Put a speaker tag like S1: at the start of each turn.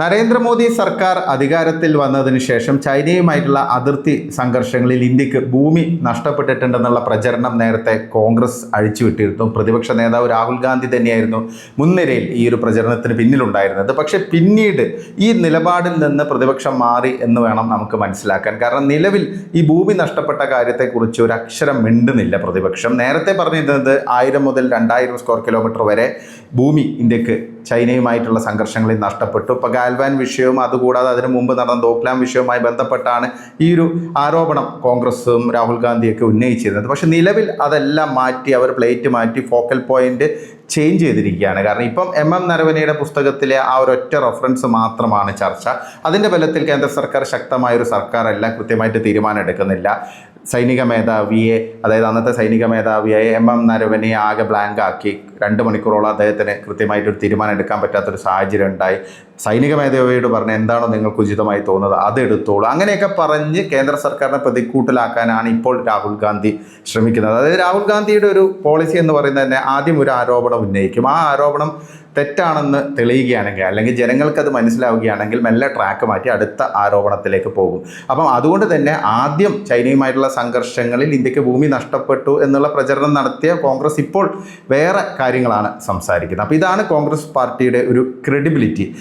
S1: നരേന്ദ്രമോദി സർക്കാർ അധികാരത്തിൽ വന്നതിന് ശേഷം ചൈനയുമായിട്ടുള്ള അതിർത്തി സംഘർഷങ്ങളിൽ ഇന്ത്യക്ക് ഭൂമി നഷ്ടപ്പെട്ടിട്ടുണ്ടെന്നുള്ള പ്രചരണം നേരത്തെ കോൺഗ്രസ് അഴിച്ചുവിട്ടിരുന്നു. പ്രതിപക്ഷ നേതാവ് രാഹുൽ ഗാന്ധി തന്നെയായിരുന്നു മുൻനിരയിൽ ഈ ഒരു പ്രചരണത്തിന് പിന്നിലുണ്ടായിരുന്നത്. പക്ഷേ പിന്നീട് ഈ നിലപാടിൽ നിന്ന് പ്രതിപക്ഷം മാറി എന്ന് വേണം നമുക്ക് മനസ്സിലാക്കാൻ. കാരണം നിലവിൽ ഈ ഭൂമി നഷ്ടപ്പെട്ട കാര്യത്തെക്കുറിച്ച് ഒരു അക്ഷരം മിണ്ടുന്നില്ല പ്രതിപക്ഷം. നേരത്തെ പറഞ്ഞിരുന്നത് 1000 മുതൽ 2000 സ്ക്വയർ കിലോമീറ്റർ വരെ ഭൂമി ഇന്ത്യക്ക് ചൈനയുമായിട്ടുള്ള സംഘർഷങ്ങളിൽ നഷ്ടപ്പെട്ടു. ഇപ്പോൾ ഗാൽവാൻ വിഷയവും അതുകൂടാതെ അതിനു മുമ്പ് നടന്ന ദോക്ലാം വിഷയവുമായി ബന്ധപ്പെട്ടാണ് ഈ ഒരു ആരോപണം കോൺഗ്രസും രാഹുൽ ഗാന്ധിയൊക്കെ ഉന്നയിച്ചിരുന്നത്. പക്ഷേ നിലവിൽ അതെല്ലാം മാറ്റി അവർ പ്ലേറ്റ് മാറ്റി ഫോക്കൽ പോയിന്റ് ചേഞ്ച് ചെയ്തിരിക്കുകയാണ്. കാരണം ഇപ്പം നരവനെയുടെ പുസ്തകത്തിലെ ആ ഒരൊറ്റ റെഫറൻസ് മാത്രമാണ് ചർച്ച. അതിൻ്റെ ബലത്തിൽ കേന്ദ്ര സർക്കാർ ശക്തമായൊരു സർക്കാരല്ല, കൃത്യമായിട്ട് തീരുമാനം എടുക്കുന്നില്ല. സൈനിക മേധാവിയെ, അതായത് അന്നത്തെ സൈനിക മേധാവിയായ നരവനെ ആകെ ബ്ലാങ്ക് ആക്കി 2 മണിക്കൂറോളം അദ്ദേഹത്തിന് കൃത്യമായിട്ടൊരു തീരുമാനം എടുക്കാൻ പറ്റാത്തൊരു സാഹചര്യം ഉണ്ടായി. സൈനിക മേധാവിയോട് പറഞ്ഞ് എന്താണോ നിങ്ങൾക്ക് ഉചിതമായി തോന്നുന്നത് അത് എടുത്തോളൂ, അങ്ങനെയൊക്കെ പറഞ്ഞ് കേന്ദ്ര സർക്കാരിനെ പ്രതിക്കൂട്ടിലാക്കാനാണ് ഇപ്പോൾ രാഹുൽ ഗാന്ധി ശ്രമിക്കുന്നത്. അതായത് രാഹുൽ ഗാന്ധിയുടെ ഒരു പോളിസി എന്ന് പറയുന്നത് തന്നെ ആദ്യം ഒരു ആരോപണം ഉന്നയിക്കും. ആ ആരോപണം തെറ്റാണെന്ന് തെളിയുകയാണെങ്കിൽ, അല്ലെങ്കിൽ ജനങ്ങൾക്കത് മനസ്സിലാവുകയാണെങ്കിൽ മെല്ലെ ട്രാക്ക് മാറ്റി അടുത്ത ആരോപണത്തിലേക്ക് പോകും. അപ്പം അതുകൊണ്ട് തന്നെ ആദ്യം ചൈനയുമായിട്ടുള്ള സംഘർഷങ്ങളിൽ ഇന്ത്യക്ക് ഭൂമി നഷ്ടപ്പെട്ടു എന്നുള്ള പ്രചരണം നടത്തിയ കോൺഗ്രസ് ഇപ്പോൾ വേറെ കാര്യങ്ങളാണ് സംസാരിക്കുന്നത്. അപ്പോൾ ഇതാണ് കോൺഗ്രസ് പാർട്ടിയുടെ ഒരു ക്രെഡിബിലിറ്റി.